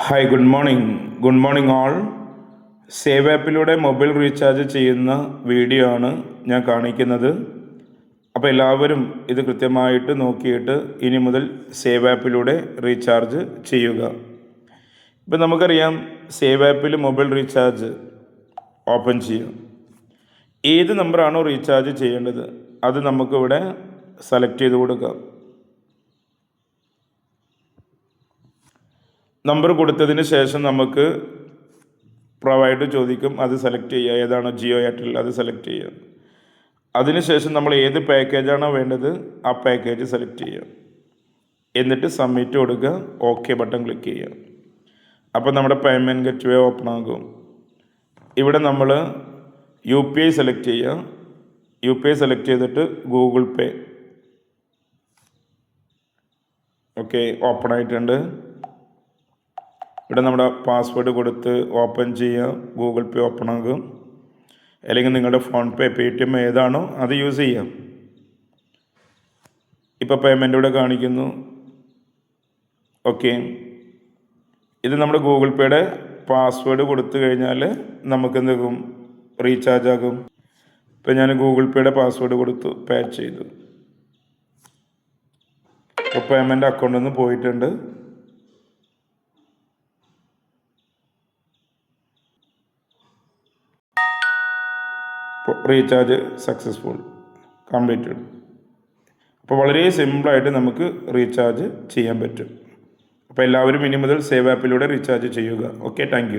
Hi good morning all. Save ആപ്പിലൂടെ mobile recharge ചെയ്യുന്ന video ആണ് ഞാൻ കാണിക്കുന്നത്. അപ്പോൾ എല്ലാവരും ഇത് കൃത്യമായിട്ട് നോക്കിയിട്ട് ഇനി മുതൽ സേവ് ആപ്പിലൂടെ റീചാർജ് ചെയ്യുക. ഇപ്പം നമുക്കറിയാം, സേവ് ആപ്പിൽ മൊബൈൽ റീചാർജ് ഓപ്പൺ ചെയ്യാം. ഏത് നമ്പറാണോ റീചാർജ് ചെയ്യേണ്ടത് അത് നമുക്കിവിടെ സെലക്ട് ചെയ്ത് കൊടുക്കാം. നമ്പർ കൊടുത്തതിന് ശേഷം നമുക്ക് പ്രൊവൈഡർ ചോദിക്കും, അത് സെലക്ട് ചെയ്യുക. ഏതാണോ ജിയോ എയർടെൽ അത് സെലക്ട് ചെയ്യുക. അതിനുശേഷം നമ്മൾ ഏത് പാക്കേജാണോ വേണ്ടത് ആ പാക്കേജ് സെലക്ട് ചെയ്യുക. എന്നിട്ട് സബ്മിറ്റ് കൊടുക്കുക, ഓക്കെ ബട്ടൺ ക്ലിക്ക് ചെയ്യുക. അപ്പോൾ നമ്മുടെ പേയ്മെൻറ്റ് ഗേറ്റ്വേ ഓപ്പൺ ആകും. ഇവിടെ നമ്മൾ UPI സെലക്ട് ചെയ്യുക. UPI സെലക്ട് ചെയ്തിട്ട് ഗൂഗിൾ പേ ഓക്കെ ഓപ്പൺ ആയിട്ടുണ്ട്. ഇവിടെ നമ്മുടെ പാസ്വേഡ് കൊടുത്ത് ഓപ്പൺ ചെയ്യുക, ഗൂഗിൾ പേ ഓപ്പൺ ആകും. അല്ലെങ്കിൽ നിങ്ങളുടെ ഫോൺപേ, പേടിഎം ഏതാണോ അത് യൂസ് ചെയ്യാം. ഇപ്പോൾ പേയ്മെൻ്റ് ഇവിടെ കാണിക്കുന്നു. ഓക്കെ, ഇത് നമ്മുടെ ഗൂഗിൾ പേയുടെ പാസ്വേഡ് കൊടുത്തു കഴിഞ്ഞാൽ നമുക്ക് എന്തെങ്കിലും റീചാർജ് ആകും. ഇപ്പോൾ ഞാൻ ഗൂഗിൾ പേയുടെ പാസ്വേഡ് കൊടുത്തു, പേ ചെയ്തു. ഇപ്പോൾ പേയ്മെൻറ്റ് അക്കൗണ്ടിൽ നിന്ന് പോയിട്ടുണ്ട്. Recharge successful completed. അപ്പോൾ വളരെ സിമ്പിളായിട്ട് നമുക്ക് റീചാർജ് ചെയ്യാൻ പറ്റും. അപ്പോൾ എല്ലാവരും ഇനി മുതൽ സേവ് ആപ്പിലൂടെ റീചാർജ് ചെയ്യുക. Okay, thank you.